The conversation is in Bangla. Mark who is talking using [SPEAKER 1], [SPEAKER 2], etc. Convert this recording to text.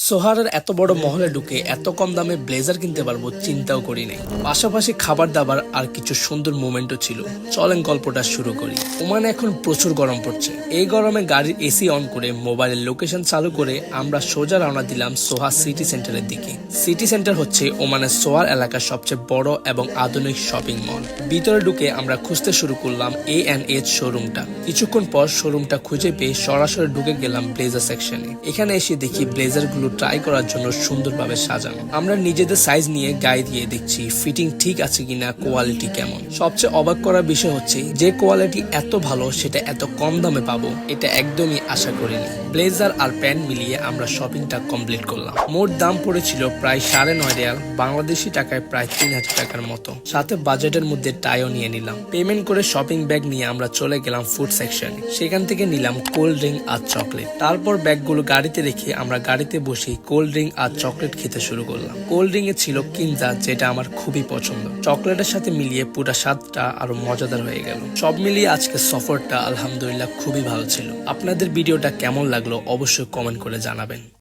[SPEAKER 1] সোহারের এত বড় মহলে ঢুকে এত কম দামে ব্লেজার কিনতে পারবো চিন্তাও করি নাই। পাশাপাশি খাবার দাবার আর কিছু সুন্দর মোমেন্টও ছিল। চলেন গল্পটা শুরু করি। ওমানে এখন প্রচুর গরম পড়ছে। এই গরমে গাড়ির এসি অন করে মোবাইলের লোকেশন চালু করে আমরা সোজা রওনা দিলাম সোহা সিটি সেন্টারের দিকে। সিটি সেন্টার হচ্ছে ওমানের সোহার এলাকার সবচেয়ে বড় এবং আধুনিক শপিং মল। ভিতরে ঢুকে আমরা খুঁজতে শুরু করলাম A&H শোরুমটা। কিছুক্ষণ পর শোরুমটা খুঁজে পেয়ে সরাসরি ঢুকে গেলাম ব্লেজার সেকশনে। এখানে এসে দেখি ব্লেজার গুলো ট্রাই করার জন্য সুন্দরভাবে সাজানো। আমরা নিজেদের সাইজ নিয়ে গায়ে দিয়ে দেখছি ফিটিং ঠিক আছে কিনা, কোয়ালিটি কেমন। সবচেয়ে অবাক করার বিষয় হচ্ছে যে কোয়ালিটি এত ভালো সেটা এত কম দামে পাবো এটা একদমই আশা করিনি। ব্লেজার আর প্যান্ট মিলিয়ে আমরা শপিংটা কমপ্লিট করলাম। মোট দাম পড়েছিল প্রায় 9.5 রিয়াল, বাংলাদেশি টাকায় প্রায় 3000 টাকার মতো। সাথে বাজেটের মধ্যে টাইও নিয়ে নিলাম। পেমেন্ট করে শপিং ব্যাগ নিয়ে আমরা চলে গেলাম ফুড সেকশনে। সেখান থেকে নিলাম কোল্ড ড্রিঙ্ক আর চকলেট। তারপর ব্যাগগুলো গাড়িতে রেখে আমরা গাড়িতে বসে কোল্ড ড্রিঙ্ক আর চকলেট খেতে শুরু করলাম। কোল্ড ড্রিঙ্কে ছিল কিনজা, যেটা আমার খুবই পছন্দ। চকলেটের সাথে মিলিয়ে পুরো স্বাদটা আরো মজাদার হয়ে গেল। সব মিলিয়ে আজকে সফরটা আলহামদুলিল্লাহ খুবই ভালো ছিল। আপনাদের ভিডিওটা কেমন লাগলো অবশ্যই কমেন্ট করে জানাবেন।